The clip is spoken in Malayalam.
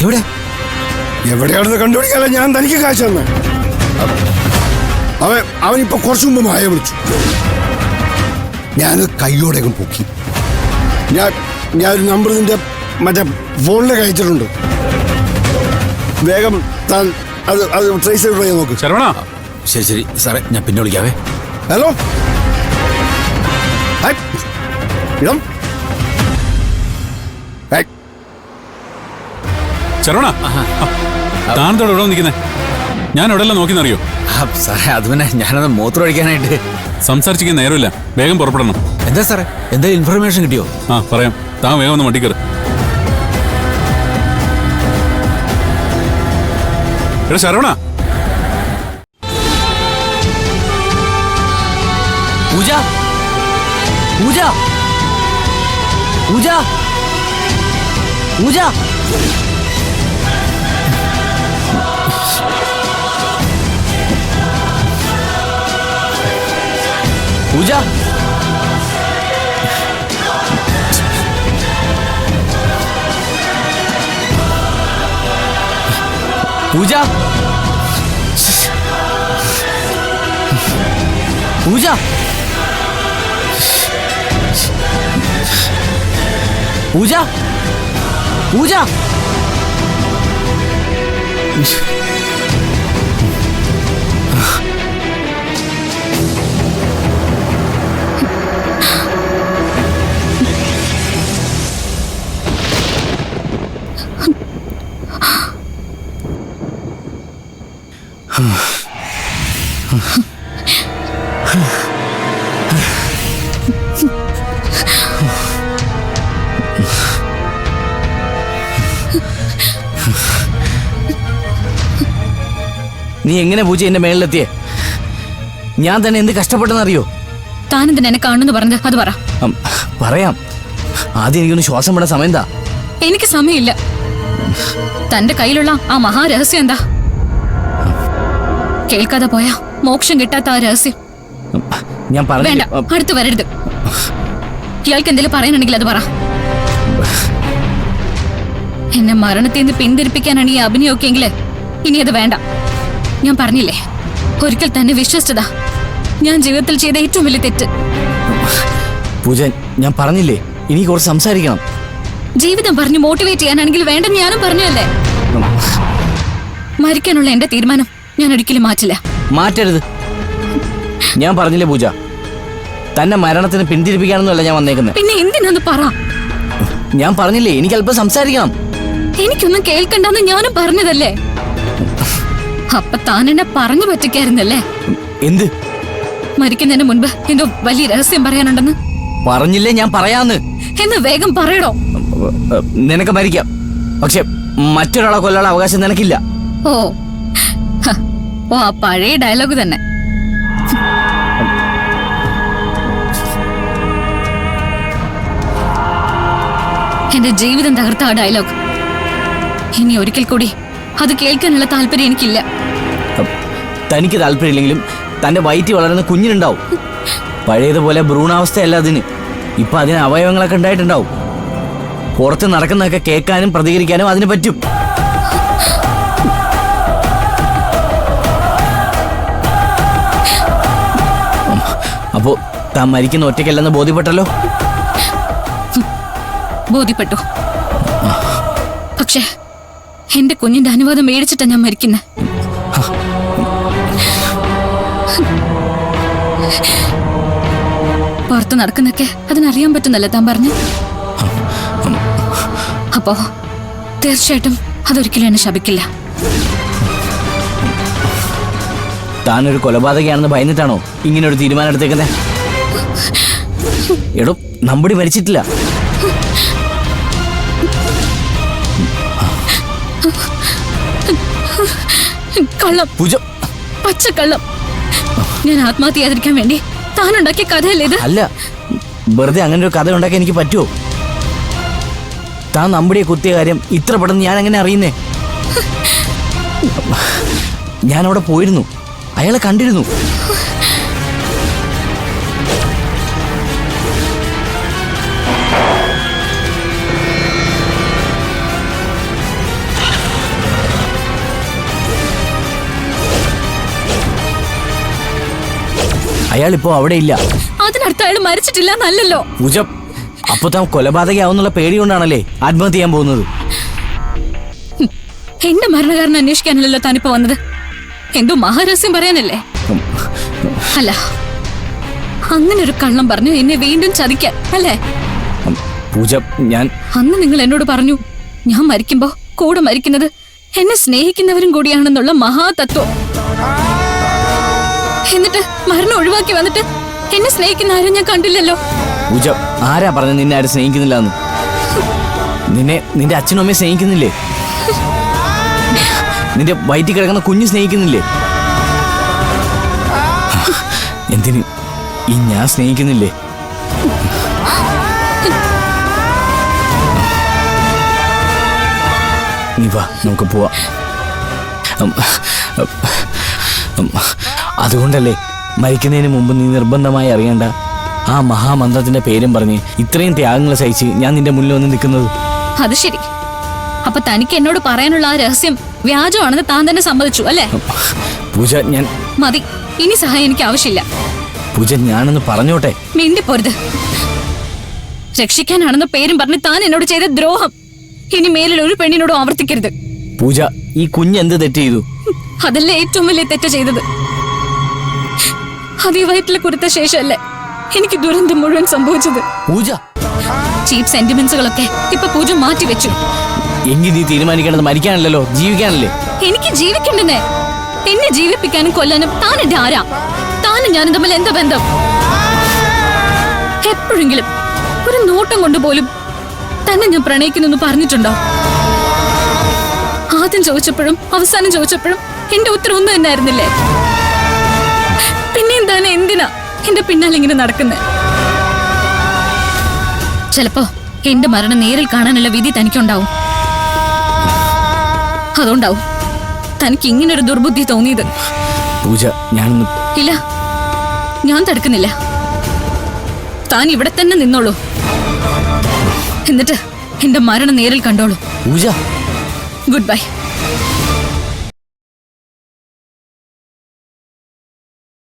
എവിടെ? എവിടെയാണെന്ന് കണ്ടുപിടിക്കാതെ ഞാൻ തനിക്ക് കാശ് തന്നെ. അവനിപ്പോ കുറച്ചു മുമ്പ് മായ വിളിച്ചു. ഞാൻ കൈയോടെ പൊക്കി. ഞാനൊരു നമ്പർ നിന്റെ മറ്റേ ഫോണിലേക്ക് അയച്ചിട്ടുണ്ട്. വേഗം താൻ അത് ട്രേസ് ചെയ്ത് പോയി നോക്ക്. ശരവണ. ശരി ശരി സാറേ, ഞാൻ പിന്നെ വിളിക്കാവേ. ഹലോ. ഇടം ശരവണ, താനത്തോടെ എവിടെ നിൽക്കുന്നേ? ഞാൻ എവിടെല്ലാം നോക്കിന്നറിയോ? സാറേ അത് പിന്നെ ഞാനത് മൂത്രം ഒഴിക്കാനായിട്ട്. സംസാരിച്ചിരിക്കാൻ നേരമില്ല, വേഗം പുറപ്പെടണം. എന്താ സാറേ, എന്തെങ്കിലും ഇൻഫർമേഷൻ കിട്ടിയോ? പറയാം. താൻ വേഗം ഒന്ന് വണ്ടി കയറി. എടാ ശരവണ. പൂജ, പൂജ, പൂജ, പൂജ. പൂജ, പൂജ, പൂജ. പൂജ, പൂജ. നീ എങ്ങനെ പൂജ എന്റെ മേളിലെത്തിയേ? ഞാൻ തന്നെ എന്ത് കഷ്ടപ്പെട്ടെന്നറിയോ? താനെന്തിനാ എന്നെ കാണുന്നു പറഞ്ഞത്? അത് പറ. പറയാം. ആദ്യം എനിക്കൊന്ന് ശ്വാസം വിടാൻ സമയം എന്താ? എനിക്ക് സമയമില്ല. തന്റെ കയ്യിലുള്ള ആ മഹാരഹസ്യം എന്താ? കേൾക്കാതെ പോയാ മോക്ഷം കിട്ടാത്ത ആ രഹസ്യം. ഞാൻ വേണ്ട, അടുത്ത് വരരുത്. ഇയാൾക്ക് എന്തെങ്കിലും പറയാനുണ്ടെങ്കിൽ അത് പറ. എന്നെ മരണത്തിൽ നിന്ന് പിന്തിരിപ്പിക്കാനാണ് ഈ അഭിനയൊക്കെയെങ്കില് ഇനി അത് വേണ്ട. ഞാൻ പറഞ്ഞില്ലേ, ഒരിക്കൽ തന്നെ വിശ്വസിച്ചതാ ഞാൻ ജീവിതത്തിൽ ചെയ്ത ഏറ്റവും വലിയ തെറ്റ്. പൂജ, ഞാൻ പറഞ്ഞില്ലേ ഇനി കുറച്ച് സംസാരിക്കണം. ജീവിതം പറഞ്ഞ് മോട്ടിവേറ്റ് ചെയ്യാനാണെങ്കിൽ വേണ്ടെന്ന് ഞാനും പറഞ്ഞല്ലേ. മരിക്കാനുള്ള എന്റെ തീരുമാനം ഞാൻ ഒരിക്കലും മാറ്റില്ല. മാറ്റരുത്. ഞാൻ പറഞ്ഞില്ലേ പൂജ, തന്നെ മരണത്തിന് പിന്തിരിപ്പിക്കാനൊന്നുമല്ല ഞാൻ വന്നേക്കുന്നത്. പിന്നെ എന്തിനാന്ന് പറ. ഞാൻ പറഞ്ഞില്ലേ എനിക്ക് അല്പം സംസാരിക്കണം. എനിക്കൊന്നും കേൾക്കണ്ടെന്ന് ഞാനും പറഞ്ഞതല്ലേ. അപ്പൊ താൻ എന്നെ പറഞ്ഞു പറ്റിക്കായിരുന്നല്ലേ? എന്ത്? മരിക്കുന്നതിന് മുൻപ് എന്തോ വലിയ രഹസ്യം പറയാനുണ്ടെന്ന് പറഞ്ഞില്ലേ ഞാൻ പറയാന്ന്. എന്ന് വേഗം പറയടോ. നിനക്ക് മരിക്കാം, പക്ഷെ മറ്റൊരാളെ കൊല്ലാനുള്ള അവകാശം നിനക്കില്ല. ഓ ഓ, ആ പഴയ ഡയലോഗ് തന്നെ. എന്റെ ജീവിതം തകർത്ത ആ ഡയലോഗ് ഇനി ഒരിക്കൽ കൂടി അത് കേൾക്കാനുള്ള താല്പര്യം എനിക്കില്ല. തനിക്ക് താല്പര്യമില്ലെങ്കിലും തന്റെ വയറ്റി വളരുന്ന കുഞ്ഞിനുണ്ടാവും. പഴയതുപോലെ ഭ്രൂണാവസ്ഥയല്ല അതിന്. ഇപ്പൊ അതിന് അവയവങ്ങളൊക്കെ ഉണ്ടായിട്ടുണ്ടാവും. പുറത്ത് നടക്കുന്നതൊക്കെ കേൾക്കാനും പ്രതികരിക്കാനും അതിന് പറ്റും. അപ്പോ താൻ മരിക്കുന്ന ഒറ്റയ്ക്കല്ലെന്ന് ബോധ്യപ്പെട്ടല്ലോ. ബോധ്യപ്പെട്ടു. പക്ഷേ എന്റെ കുഞ്ഞിന്റെ അനുവാദം മേടിച്ചിട്ടാ ഞാൻ മരിക്കുന്നത്. പുറത്ത് നടക്കുന്നൊക്കെ അതിനറിയാൻ പറ്റുന്നല്ലേ താൻ പറഞ്ഞു. അപ്പോ തീർച്ചയായിട്ടും അതൊരിക്കലും എന്നെ ശപിക്കില്ല. താനൊരു കൊലപാതകയാണെന്ന് ഭയന്നിട്ടാണോ ഇങ്ങനെ ഒരു തീരുമാനം എടുത്തേക്കുന്നത്? എടോ, നമ്പടി മരിച്ചിട്ടില്ല. കള്ളം, പൂജ, പച്ചക്കള്ളം. ഞാൻ ആത്മഹത്യ ചെയ്യാതിരിക്കാൻ വേണ്ടി താനുണ്ടാക്കിയ കഥയല്ലേ ഇത്? അല്ല, വെറുതെ അങ്ങനെ ഒരു കഥ ഉണ്ടാക്കാൻ എനിക്ക് പറ്റുമോ? താൻ നമ്പടിയെ കുത്തിയ കാര്യം ഇത്ര പെട്ടെന്ന് ഞാൻ എങ്ങനെ അറിയുന്നേ? ഞാൻ അവിടെ പോയിരുന്നു, അയാളെ കണ്ടിരുന്നു. അയാളിപ്പോ അവിടെ ഇല്ല. അതിനർത്ഥം അയാൾ മരിച്ചിട്ടില്ല എന്നല്ലല്ലോ. പൂജ, അപ്പൊ താൻ കൊലപാതകയാവുന്നുള്ള പേടി കൊണ്ടാണല്ലേ ആത്മഹത്യ ചെയ്യാൻ പോകുന്നത്? എന്റെ മരണകാരനെ അന്വേഷിക്കാനല്ലോ താനിപ്പോ വന്നത്. എന്തോ മഹാരഹസ്യം പറയാനല്ലേ? അല്ല, അങ്ങനെ ഒരു കള്ളം പറഞ്ഞു എന്നെ വീണ്ടും ചതിക്കാൻ അല്ലേ? പൂജ, ഞാൻ അന്ന് നിങ്ങൾ എന്നോട് പറഞ്ഞു ഞാൻ മരിക്കുമ്പോ കൂടെ മരിക്കുന്നത് എന്നെ സ്നേഹിക്കുന്നവരും കൂടിയാണെന്നുള്ള മഹാതത്വം. എന്നിട്ട് മരണം ഒഴിവാക്കി വന്നിട്ട് എന്നെ സ്നേഹിക്കുന്ന ആരും ഞാൻ കണ്ടില്ലല്ലോ. പൂജ, ആരാ പറഞ്ഞ നിന്നെ ആരും സ്നേഹിക്കുന്നില്ല എന്ന്? നിന്റെ അച്ഛനും അമ്മയെ സ്നേഹിക്കുന്നില്ലേ? നിന്റെ വയറ്റിൽ കിടക്കുന്ന കുഞ്ഞ് സ്നേഹിക്കുന്നില്ലേ? എന്തിന് ഈ ഞാൻ സ്നേഹിക്കുന്നില്ലേ? നീ വാ, നമുക്ക് പോവാം. അതുകൊണ്ടല്ലേ മരിക്കുന്നതിന് മുമ്പ് നീ നിർബന്ധമായി അറിയേണ്ട ആ മഹാമന്ത്രത്തിന്റെ പേരും പറഞ്ഞ് ഇത്രയും ത്യാഗങ്ങൾ സഹിച്ച് ഞാൻ നിന്റെ മുന്നിൽ വന്ന് നിൽക്കുന്നത്. അത് ശരി. അപ്പൊ തനിക്ക് എന്നോട് പറയാനുള്ള ആ രഹസ്യം വ്യാജമാണെന്ന് താൻ തന്നെ സമ്മതിച്ചു അല്ലേ? പൂജ, ഞാൻ മതി. ഇനി സഹായം എനിക്ക് ആവശ്യമില്ല. പൂജ, ഞാനൊന്ന് പറഞ്ഞോട്ടെ. മിണ്ടിപ്പോരുത്. രക്ഷിക്കാനാണെന്ന പേരും പറഞ്ഞ് താൻ എന്നോട് ചെയ്ത ദ്രോഹം ഇനി മേലിൽ ഒരു പെണ്ണിനോടും ആവർത്തിക്കരുത്. പൂജ, ഈ കുഞ്ഞ് എന്ത് തെറ്റ് ചെയ്തു? അതല്ലേ ഏറ്റവും വലിയ തെറ്റ് ചെയ്തത്. അത് ഈ വയറ്റിൽ കൊടുത്ത ശേഷമല്ലേ എനിക്ക് ദുരന്തം മുഴുവൻ സംഭവിച്ചത്. പൂജ, ചീപ്പ് സെന്റിമെന്റ്സുകളൊക്കെ ഇപ്പൊ പൂജ മാറ്റി വെച്ചു. എങ്കിൽ നീ തീരുമാനിക്കേണ്ടത് മരിക്കാനല്ലോ, ജീവിക്കാനല്ലേ? എനിക്ക് ജീവിക്കണ്ടെന്നേ. എന്നെ ജീവിപ്പിക്കാനും കൊല്ലാനും താൻ എന്റെ ആരാ? താനും ഞാനും തമ്മിൽ എന്താ ബന്ധം? എപ്പോഴെങ്കിലും ഒരു നോട്ടം കൊണ്ടുപോലും തന്നെ ഞാൻ പ്രണയിക്കുന്നു പറഞ്ഞിട്ടുണ്ടോ? ആദ്യം ചോദിച്ചപ്പോഴും അവസാനം ചോദിച്ചപ്പോഴും എന്റെ ഉത്തരം ഒന്നും തന്നെയായിരുന്നില്ലേ? പിന്നെ എന്താണ്, എന്തിനാ എന്റെ പിന്നാലെ ഇങ്ങനെ നടക്കുന്നത്? ചിലപ്പോ എന്റെ മരണം നേരിൽ കാണാനുള്ള വിധി തനിക്കുണ്ടാവും. അതുകൊണ്ടാവും തനിക്ക് ഇങ്ങനൊരു ദുർബുദ്ധി തോന്നിയത്. പൂജ, ഞാനൊന്ന് ഇല്ല, ഞാൻ തടുക്കുന്നില്ല. താൻ ഇവിടെ തന്നെ നിന്നോളൂ. എന്നിട്ട് എന്റെ മരണം നേരിൽ കണ്ടോളൂ. പൂജ, ഗുഡ് ബൈ.